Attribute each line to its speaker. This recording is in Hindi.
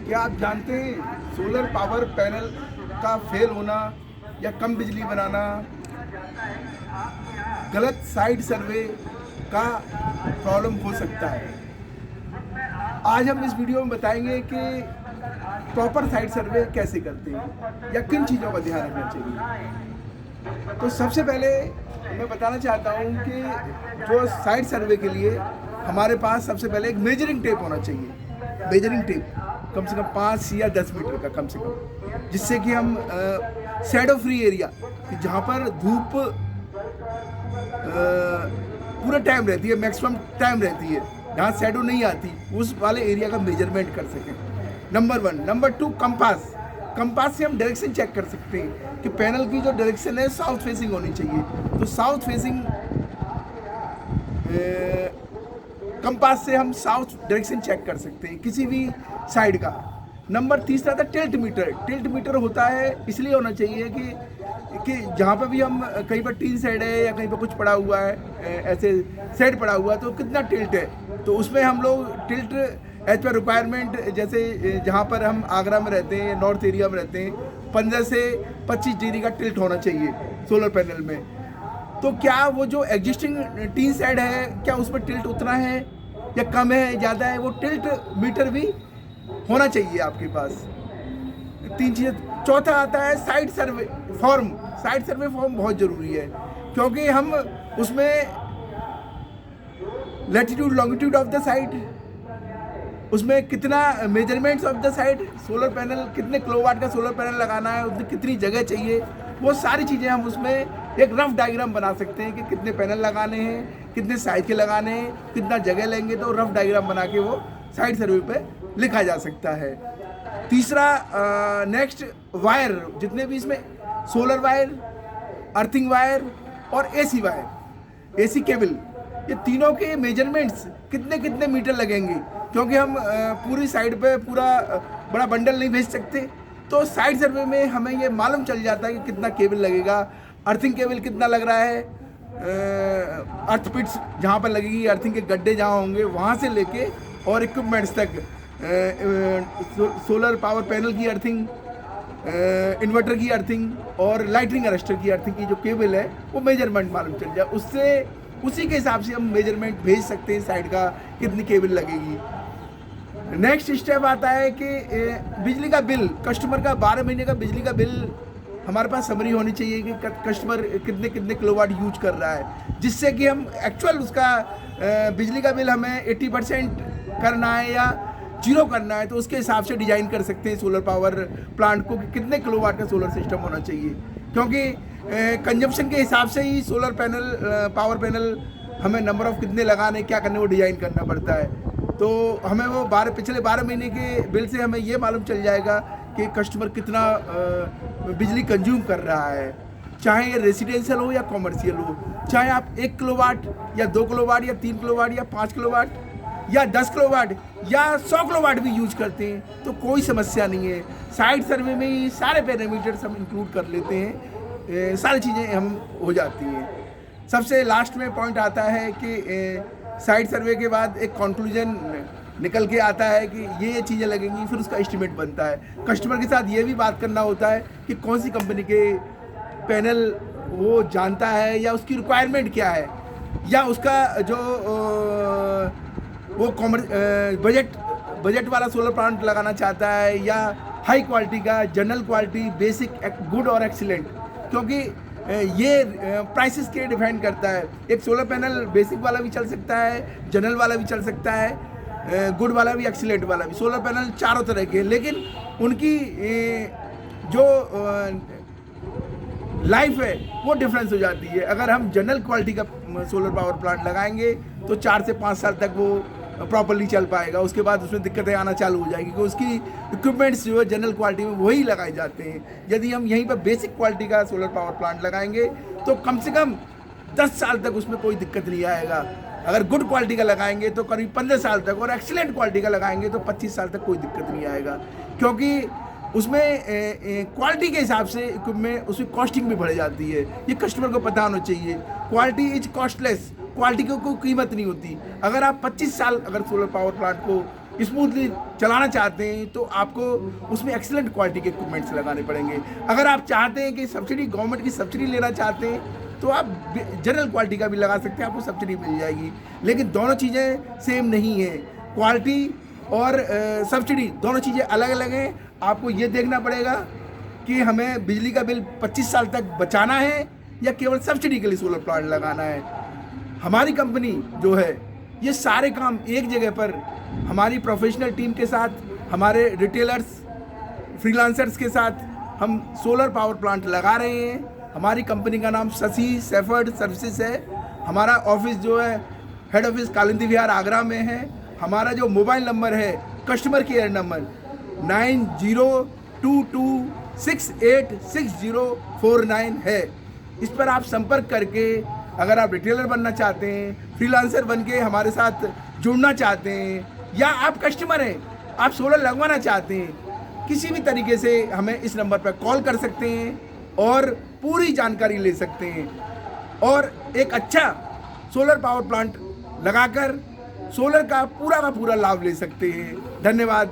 Speaker 1: क्या आप जानते हैं सोलर पावर पैनल का फेल होना या कम बिजली बनाना गलत साइड सर्वे का प्रॉब्लम हो सकता है। आज हम इस वीडियो में बताएंगे कि प्रॉपर साइड सर्वे कैसे करते हैं या किन चीज़ों का ध्यान रखना चाहिए। तो सबसे पहले मैं बताना चाहता हूं कि जो साइड सर्वे के लिए हमारे पास सबसे पहले एक मेजरिंग टेप होना चाहिए। मेजरिंग टेप कम से कम 5 या 10 मीटर का कम से कम, जिससे कि हम शैडो फ्री एरिया, जहाँ पर धूप पूरा टाइम रहती है, मैक्सिमम टाइम रहती है, जहाँ शैडो नहीं आती, उस वाले एरिया का मेजरमेंट कर सकें। नंबर 1। Number 2, compass. कंपास से हम डायरेक्शन चेक कर सकते हैं कि पैनल की जो डायरेक्शन है साउथ फेसिंग होनी चाहिए, तो साउथ फेसिंग कंपास से हम साउथ डायरेक्शन चेक कर सकते हैं किसी भी साइड का। नंबर 3 था टिल्ट मीटर। टिल्ट मीटर होता है इसलिए होना चाहिए कि जहाँ पर भी हम कहीं पर टीन साइड है या कहीं पर कुछ पड़ा हुआ है, ऐसे साइड पड़ा हुआ है, तो कितना टिल्ट है, तो उसमें हम लोग टिल्ट एज पर रिक्वायरमेंट, जैसे जहाँ पर हम आगरा में रहते हैं, नॉर्थ एरिया में रहते हैं, 15 से 25 डिग्री का टिल्ट होना चाहिए सोलर पैनल में। तो क्या वो जो एग्जिस्टिंग टीन साइड है, क्या उसमें टिल्ट उतना है या कम है, ज़्यादा है, वो टिल्ट मीटर भी होना चाहिए आपके पास। 3 चीज़ें। चौथा आता है साइड सर्वे फॉर्म। साइड सर्वे फॉर्म बहुत ज़रूरी है, क्योंकि हम उसमें latitude longitude of the side, उसमें कितना measurements of the side, solar panel कितने किलोवाट का सोलर पैनल लगाना है, उसमें कितनी जगह चाहिए, वो सारी चीज़ें हम उसमें एक रफ डायग्राम बना सकते हैं कि कितने पैनल लगाने हैं, कितने साइज के लगाने हैं, कितना जगह लेंगे, तो रफ डायग्राम बना के वो साइड सर्वे पे लिखा जा सकता है। तीसरा, नेक्स्ट, वायर। जितने भी इसमें सोलर वायर, अर्थिंग वायर और एसी वायर, एसी केबल, ये तीनों के मेजरमेंट्स कितने कितने मीटर लगेंगे, क्योंकि हम पूरी साइड पे पूरा बड़ा बंडल नहीं भेज सकते, तो साइड सर्वे में हमें ये मालूम चल जाता है कि कितना केबल लगेगा, अर्थिंग केबल कितना लग रहा है, अर्थ पिट्स जहाँ पर लगेगी, अर्थिंग के गड्ढे जहाँ होंगे वहाँ से लेके और इक्विपमेंट्स तक, सोलर पावर पैनल की अर्थिंग, इन्वर्टर की अर्थिंग और लाइटिंग अरेस्टर की अर्थिंग की जो केबल है, वो मेजरमेंट मालूम चल जाए, उससे उसी के हिसाब से हम मेजरमेंट भेज सकते हैं साइड का कितनी केबल लगेगी। नेक्स्ट स्टेप आता है कि बिजली का बिल, कस्टमर का 12 महीने का बिजली का बिल हमारे पास समरी होनी चाहिए कि कस्टमर कितने कितने किलोवाट यूज कर रहा है, जिससे कि हम एक्चुअल उसका बिजली का बिल हमें 80% करना है या 0 करना है, तो उसके हिसाब से डिज़ाइन कर सकते हैं सोलर पावर प्लांट को कि कितने किलोवाट का सोलर सिस्टम होना चाहिए, क्योंकि कंजम्पशन के हिसाब से ही सोलर पैनल पावर पैनल हमें नंबर ऑफ कितने लगाने, क्या करने, वो डिज़ाइन करना पड़ता है। तो हमें वो पिछले 12 महीने के बिल से हमें ये मालूम चल जाएगा कि कस्टमर कितना बिजली कंज्यूम कर रहा है, चाहे ये रेसिडेंशियल हो या कॉमर्शियल हो, चाहे आप 1 किलोवाट या 2 किलोवाट या 3 किलोवाट या 5 किलोवाट या 10 किलोवाट या 100 किलोवाट भी यूज करते हैं, तो कोई समस्या नहीं है। साइड सर्वे में ही सारे पैरामीटर्स हम इंक्लूड कर लेते हैं, सारी चीज़ें हम हो जाती हैं। सबसे लास्ट में पॉइंट आता है कि साइड सर्वे के बाद एक कंक्लूजन निकल के आता है कि ये चीज़ें लगेंगी, फिर उसका एस्टिमेट बनता है। कस्टमर के साथ ये भी बात करना होता है कि कौन सी कंपनी के पैनल वो जानता है या उसकी रिक्वायरमेंट क्या है, या उसका जो वो बजट वाला सोलर प्लांट लगाना चाहता है, या हाई क्वालिटी का, जनरल क्वालिटी, बेसिक, गुड और एक्सीलेंट, क्योंकि ये प्राइसेस के डिपेंड करता है। एक सोलर पैनल बेसिक वाला भी चल सकता है, जनरल वाला भी चल सकता है, गुड वाला भी, एक्सीलेंट वाला भी। सोलर पैनल चारों तरह के, लेकिन उनकी जो लाइफ है वो डिफरेंस हो जाती है। अगर हम जनरल क्वालिटी का सोलर पावर प्लांट लगाएंगे तो 4 से 5 साल तक वो प्रॉपरली चल पाएगा, उसके बाद उसमें दिक्कतें आना चालू हो जाएगी, क्योंकि उसकी इक्विपमेंट्स जो है जनरल क्वालिटी में वही लगाए जाते हैं। यदि हम यहीं पर बेसिक क्वालिटी का सोलर पावर प्लांट लगाएंगे तो कम से कम 10 साल तक उसमें कोई दिक्कत नहीं आएगा। अगर गुड क्वालिटी का लगाएंगे तो करीब 15 साल तक, और एक्सीलेंट क्वालिटी का लगाएंगे तो 25 साल तक कोई दिक्कत नहीं आएगा, क्योंकि उसमें क्वालिटी के हिसाब से इक्विपमेंट, उसकी कॉस्टिंग भी बढ़ जाती है। ये कस्टमर को पता होना चाहिए। क्वालिटी इज कॉस्टलेस, क्वालिटी की कोई कीमत नहीं होती। अगर आप 25 साल अगर सोलर पावर प्लांट को स्मूथली चलाना चाहते हैं तो आपको उसमें एक्सीलेंट क्वालिटी के इक्विपमेंट्स लगाने पड़ेंगे। अगर आप चाहते हैं कि सब्सिडी, गवर्नमेंट की सब्सिडी लेना चाहते हैं तो आप जनरल क्वालिटी का भी लगा सकते हैं, आपको सब्सिडी मिल जाएगी। लेकिन दोनों चीज़ें सेम नहीं है, क्वालिटी और सब्सिडी दोनों चीज़ें अलग अलग हैं। आपको ये देखना पड़ेगा कि हमें बिजली का बिल 25 साल तक बचाना है या केवल सब्सिडी के लिए सोलर प्लांट लगाना है। हमारी कंपनी जो है ये सारे काम एक जगह पर हमारी प्रोफेशनल टीम के साथ, हमारे रिटेलर्स, फ्रीलांसर्स के साथ हम सोलर पावर प्लांट लगा रहे हैं। हमारी कंपनी का नाम शशि सेफर्ड सर्विसेज है। हमारा ऑफिस जो है हेड ऑफिस कालिंदी विहार आगरा में है। हमारा जो मोबाइल नंबर है, कस्टमर केयर नंबर 9022268649 है। इस पर आप संपर्क करके अगर आप रिटेलर बनना चाहते हैं, फ्रीलांसर बन के हमारे साथ जुड़ना चाहते हैं, या आप कस्टमर हैं, आप सोलर लगवाना चाहते हैं, किसी भी तरीके से हमें इस नंबर पर कॉल कर सकते हैं और पूरी जानकारी ले सकते हैं और एक अच्छा सोलर पावर प्लांट लगाकर सोलर का पूरा लाभ ले सकते हैं। धन्यवाद।